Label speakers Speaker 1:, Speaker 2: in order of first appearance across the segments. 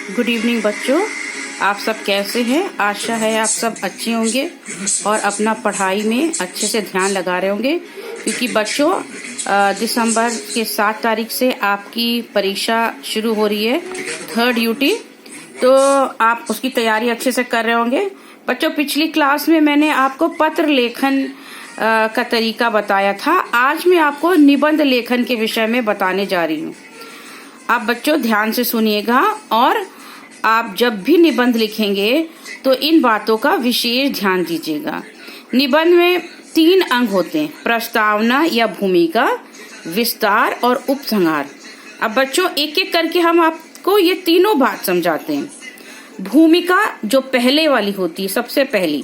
Speaker 1: Good evening बच्चों, आप सब कैसे हैं। आशा है आप सब अच्छे होंगे और अपना पढ़ाई में अच्छे से ध्यान लगा रहे होंगे, क्योंकि बच्चों दिसंबर के 7 तारीख से आपकी परीक्षा शुरू हो रही है, 3rd यूटी। तो आप उसकी तैयारी अच्छे से कर रहे होंगे। बच्चों, पिछली क्लास में मैंने आपको पत्र लेखन का तरीका बताया था। आज मैं आपको निबंध लेखन के विषय में बताने जा रही हूँ। आप बच्चों ध्यान से सुनिएगा और आप जब भी निबंध लिखेंगे तो इन बातों का विशेष ध्यान दीजिएगा। निबंध में 3 अंग होते हैं: प्रस्तावना या भूमिका, विस्तार और उपसंहार। अब बच्चों एक एक करके हम आपको ये तीनों बात समझाते हैं। भूमिका जो पहले वाली होती है, सबसे पहली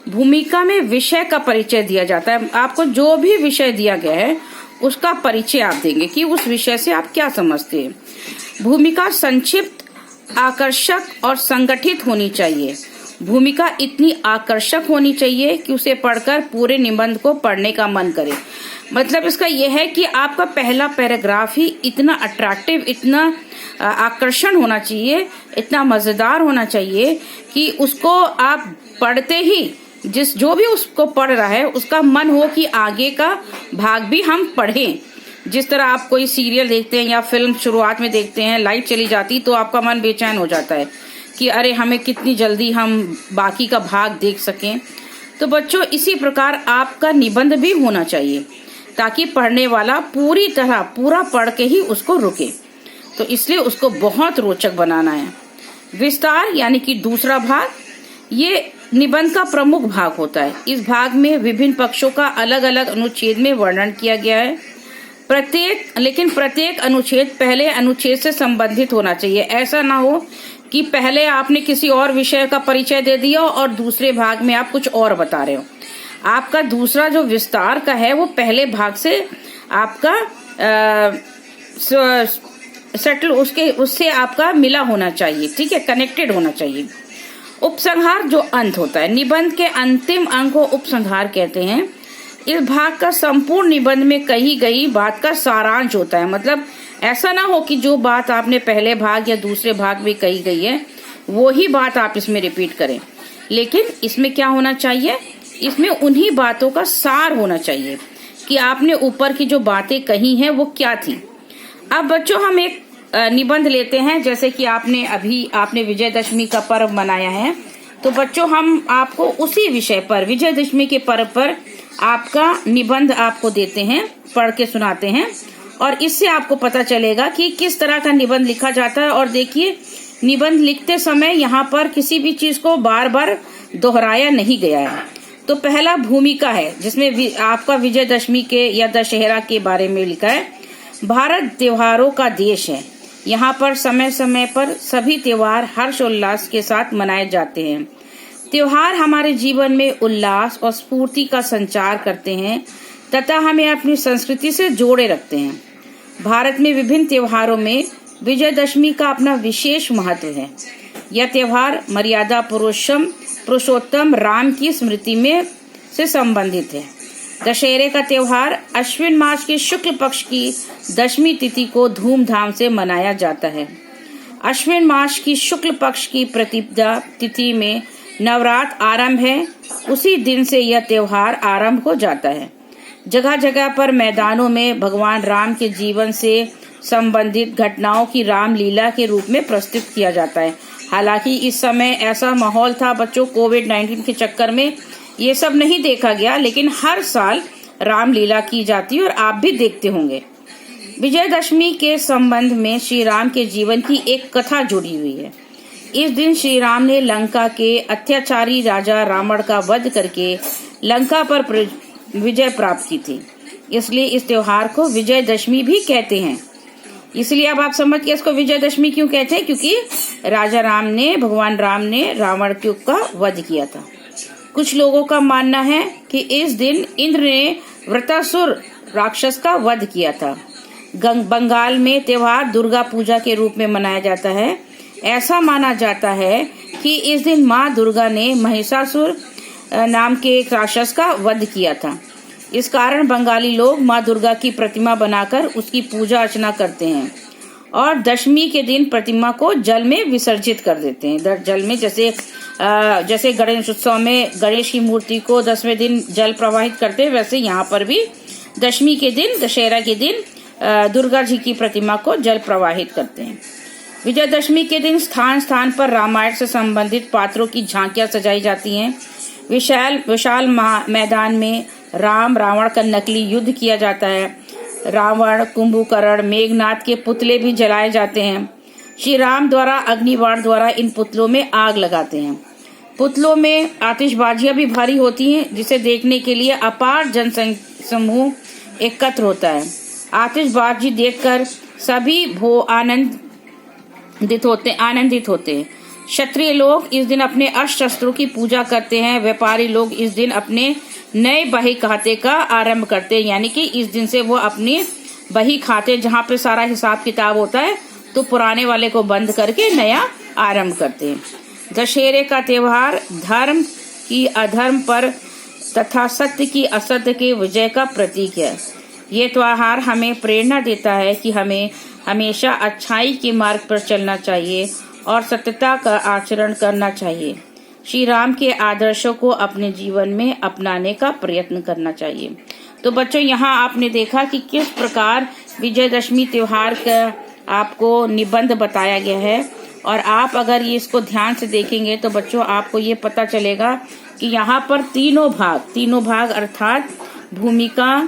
Speaker 1: भूमिका में विषय का परिचय दिया जाता है। आपको जो भी विषय दिया गया है उसका परिचय आप देंगे कि उस विषय से आप क्या समझते हैं। भूमिका संक्षिप्त, आकर्षक और संगठित होनी चाहिए। भूमिका इतनी आकर्षक होनी चाहिए कि उसे पढ़कर पूरे निबंध को पढ़ने का मन करे। मतलब इसका यह है कि आपका पहला पैराग्राफ ही इतना अट्रैक्टिव, इतना आकर्षण होना चाहिए, इतना मजेदार होना चाहिए कि उसको आप पढ़ते ही जो भी उसको पढ़ रहा है उसका मन हो कि आगे का भाग भी हम पढ़ें। जिस तरह आप कोई सीरियल देखते हैं या फिल्म शुरुआत में देखते हैं, लाइट चली जाती तो आपका मन बेचैन हो जाता है कि अरे हमें कितनी जल्दी हम बाकी का भाग देख सकें। तो बच्चों इसी प्रकार आपका निबंध भी होना चाहिए ताकि पढ़ने वाला पूरी तरह पूरा पढ़ के ही उसको रुके। तो इसलिए उसको बहुत रोचक बनाना है। विस्तार यानी कि दूसरा भाग, ये निबंध का प्रमुख भाग होता है। इस भाग में विभिन्न पक्षों का अलग अलग अनुच्छेद में वर्णन किया गया है। प्रत्येक अनुच्छेद पहले अनुच्छेद से संबंधित होना चाहिए। ऐसा ना हो कि पहले आपने किसी और विषय का परिचय दे दिया और दूसरे भाग में आप कुछ और बता रहे हो। आपका दूसरा जो विस्तार का है वो पहले भाग से आपका सेटल उससे आपका मिला होना चाहिए, ठीक है, कनेक्टेड होना चाहिए। उपसंहार जो अंत होता है, निबंध के अंतिम अंग को उपसंहार कहते हैं। इस भाग का संपूर्ण निबंध में कही गई बात का सारांश होता है। मतलब ऐसा ना हो कि जो बात आपने पहले भाग या दूसरे भाग में कही गई है वो ही बात आप इसमें रिपीट करें, लेकिन इसमें क्या होना चाहिए, इसमें उन्हीं बातों का सार होना चाहिए कि आपने ऊपर की जो बातें कही हैं वो क्या थी। अब बच्चों हम एक निबंध लेते हैं, जैसे कि आपने विजयदशमी का पर्व मनाया है, तो बच्चों हम आपको उसी विषय पर, विजयदशमी के पर्व पर आपका निबंध आपको देते हैं, पढ़ के सुनाते हैं और इससे आपको पता चलेगा कि किस तरह का निबंध लिखा जाता है। और देखिए, निबंध लिखते समय यहाँ पर किसी भी चीज को बार बार दोहराया नहीं गया है। तो पहला भूमिका है, जिसमें आपका विजयदशमी के या दशहरा के बारे में लिखा है। भारत त्योहारों का देश है। यहाँ पर समय समय पर सभी त्योहार हर्षोल्लास के साथ मनाए जाते हैं। त्योहार हमारे जीवन में उल्लास और स्फूर्ति का संचार करते हैं तथा हमें अपनी संस्कृति से जोड़े रखते हैं। भारत में विभिन्न त्योहारों में विजयदशमी का अपना विशेष महत्व है। यह त्योहार मर्यादा पुरुषोत्तम राम की स्मृति में से संबंधित है। दशहरे का त्योहार अश्विन मास के शुक्ल पक्ष की 10वीं तिथि को धूमधाम से मनाया जाता है। अश्विन मास की शुक्ल पक्ष की प्रतिपदा तिथि में नवरात्र आरंभ है। उसी दिन से यह त्योहार आरंभ हो जाता है। जगह जगह पर मैदानों में भगवान राम के जीवन से संबंधित घटनाओं की रामलीला के रूप में प्रस्तुत किया जाता है। हालांकि इस समय ऐसा माहौल था बच्चों, कोविड-19 के चक्कर में ये सब नहीं देखा गया, लेकिन हर साल रामलीला की जाती है और आप भी देखते होंगे। विजयदशमी के संबंध में श्री राम के जीवन की एक कथा जुड़ी हुई है। इस दिन श्री राम ने लंका के अत्याचारी राजा रावण का वध करके लंका पर विजय प्राप्त की थी। इसलिए इस त्योहार को विजयदशमी भी कहते हैं। इसलिए अब आप समझ गए इसको विजयदशमी क्यों कहते हैं, क्योंकि भगवान राम ने रावण का वध किया था। कुछ लोगों का मानना है कि इस दिन इंद्र ने वृत्रासुर राक्षस का वध किया था। बंगाल में त्योहार दुर्गा पूजा के रूप में मनाया जाता है। ऐसा माना जाता है कि इस दिन माँ दुर्गा ने महिषासुर नाम के एक राक्षस का वध किया था। इस कारण बंगाली लोग माँ दुर्गा की प्रतिमा बनाकर उसकी पूजा अर्चना करते हैं। और दशमी के दिन प्रतिमा को जल में विसर्जित कर देते हैं। जल में जैसे गणेश उत्सव में गणेश की मूर्ति को 10वें दिन जल प्रवाहित करते हैं, वैसे यहाँ पर भी दशमी के दिन, दशहरा के दिन दुर्गा जी की प्रतिमा को जल प्रवाहित करते हैं। विजयदशमी के दिन स्थान स्थान पर रामायण से संबंधित पात्रों की झांकियां सजाई जाती हैं। विशाल मैदान में राम रावण का नकली युद्ध किया जाता है। रावण, कुंभकर्ण, मेघनाथ के पुतले भी जलाए जाते हैं। श्री राम द्वारा अग्निबाण द्वारा इन पुतलों में आग लगाते हैं। पुतलों में आतिशबाजियां भी भारी होती हैं, जिसे देखने के लिए अपार जन समूह एकत्र होता है। आतिशबाजी देखकर सभी आनंदित होते हैं। क्षत्रिय लोग इस दिन अपने अस्त्र शस्त्रों की पूजा करते हैं। व्यापारी लोग इस दिन अपने नए बही खाते का आरंभ करते हैं, यानी कि इस दिन से वो अपनी बही खाते जहाँ पे सारा हिसाब किताब होता है, तो पुराने वाले को बंद करके नया आरंभ करते हैं। दशहरे का त्योहार धर्म की अधर्म पर तथा सत्य की असत्य के विजय का प्रतीक है। ये त्योहार हमें प्रेरणा देता है कि हमें हमेशा अच्छाई के मार्ग पर चलना चाहिए और सत्यता का आचरण करना चाहिए। श्री राम के आदर्शों को अपने जीवन में अपनाने का प्रयत्न करना चाहिए। तो बच्चों, यहाँ आपने देखा कि किस प्रकार विजयदशमी त्योहार का आपको निबंध बताया गया है, और आप अगर ये इसको ध्यान से देखेंगे तो बच्चों आपको ये पता चलेगा कि यहाँ पर तीनों भाग अर्थात भूमिका,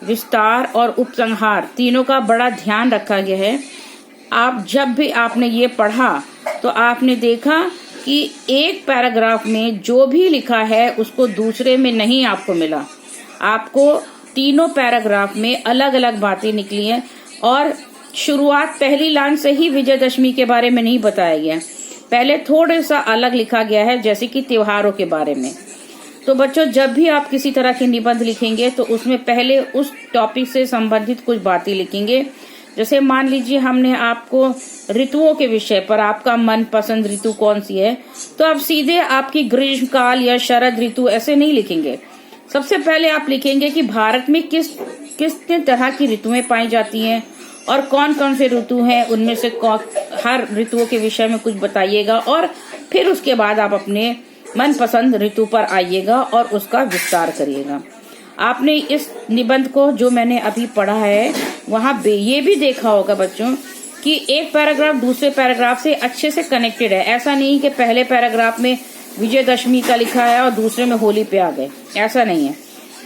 Speaker 1: विस्तार और उपसंहार, तीनों का बड़ा ध्यान रखा गया है। आप जब भी आपने ये पढ़ा तो आपने देखा कि एक पैराग्राफ में जो भी लिखा है उसको दूसरे में नहीं आपको मिला। आपको तीनों पैराग्राफ में अलग अलग बातें निकली हैं, और शुरुआत पहली लाइन से ही विजयदशमी के बारे में नहीं बताया गया, पहले थोड़ा सा अलग लिखा गया है, जैसे कि त्योहारों के बारे में। तो बच्चों, जब भी आप किसी तरह के निबंध लिखेंगे तो उसमें पहले उस टॉपिक से संबंधित कुछ बातें लिखेंगे। जैसे मान लीजिए हमने आपको ऋतुओं के विषय पर, आपका मनपसंद ऋतु कौन सी है, तो आप सीधे आपकी ग्रीष्मकाल या शरद ऋतु ऐसे नहीं लिखेंगे। सबसे पहले आप लिखेंगे कि भारत में किस तरह की ऋतुएं पाई जाती हैं और कौन कौन से ऋतु हैं, उनमें से हर ऋतुओं के विषय में कुछ बताइएगा, और फिर उसके बाद आप अपने मनपसंद ऋतु पर आइएगा और उसका विस्तार करिएगा। आपने इस निबंध को जो मैंने अभी पढ़ा है वहाँ ये भी देखा होगा बच्चों कि एक पैराग्राफ दूसरे पैराग्राफ से अच्छे से कनेक्टेड है। ऐसा नहीं कि पहले पैराग्राफ में विजयदशमी का लिखा है और दूसरे में होली पे आ गए, ऐसा नहीं है।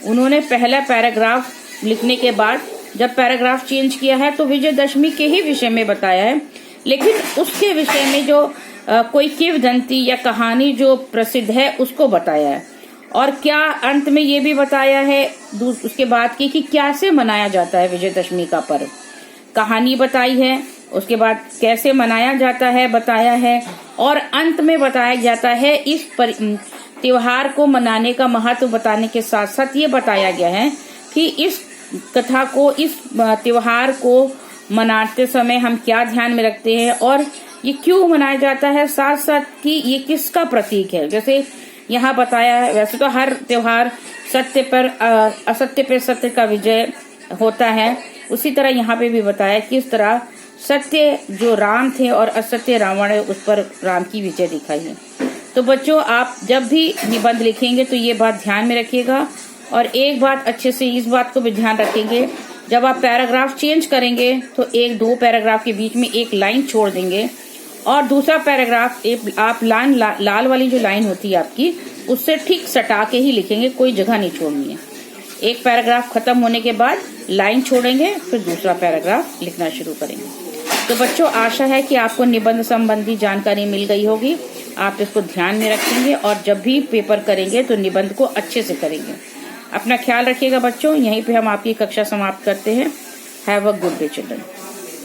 Speaker 1: उन्होंने पहला पैराग्राफ लिखने के बाद जब पैराग्राफ चेंज किया है तो विजयदशमी के ही विषय में बताया है, लेकिन उसके विषय में जो कोई किंवदंती या कहानी जो प्रसिद्ध है उसको बताया है, और क्या अंत में ये भी बताया है उसके बाद की कि कैसे मनाया जाता है विजयदशमी का पर्व। कहानी बताई है, उसके बाद कैसे मनाया जाता है बताया है, और अंत में बताया जाता है इस त्योहार को मनाने का महत्व बताने के साथ साथ ये बताया गया है कि इस कथा को, इस त्योहार को मनाते समय हम क्या ध्यान में रखते हैं और ये क्यों मनाया जाता है, साथ साथ कि ये किसका प्रतीक है। जैसे यहाँ बताया है, वैसे तो हर त्योहार सत्य पर असत्य पर सत्य का विजय होता है, उसी तरह यहाँ पे भी बताया किस तरह सत्य जो राम थे और असत्य रावण है उस पर राम की विजय दिखाई है। तो बच्चों, आप जब भी निबंध लिखेंगे तो ये बात ध्यान में रखिएगा, और एक बात अच्छे से इस बात को भी ध्यान रखेंगे, जब आप पैराग्राफ चेंज करेंगे तो एक दो पैराग्राफ के बीच में एक लाइन छोड़ देंगे, और दूसरा पैराग्राफ आप लाल वाली जो लाइन होती है आपकी उससे ठीक सटा के ही लिखेंगे, कोई जगह नहीं छोड़नी है। एक पैराग्राफ खत्म होने के बाद लाइन छोड़ेंगे, फिर दूसरा पैराग्राफ लिखना शुरू करेंगे। तो बच्चों, आशा है कि आपको निबंध संबंधी जानकारी मिल गई होगी। आप इसको ध्यान में रखेंगे और जब भी पेपर करेंगे तो निबंध को अच्छे से करेंगे। अपना ख्याल रखिएगा बच्चों। यहीं पे हम आपकी कक्षा समाप्त करते हैं। Have a good day children.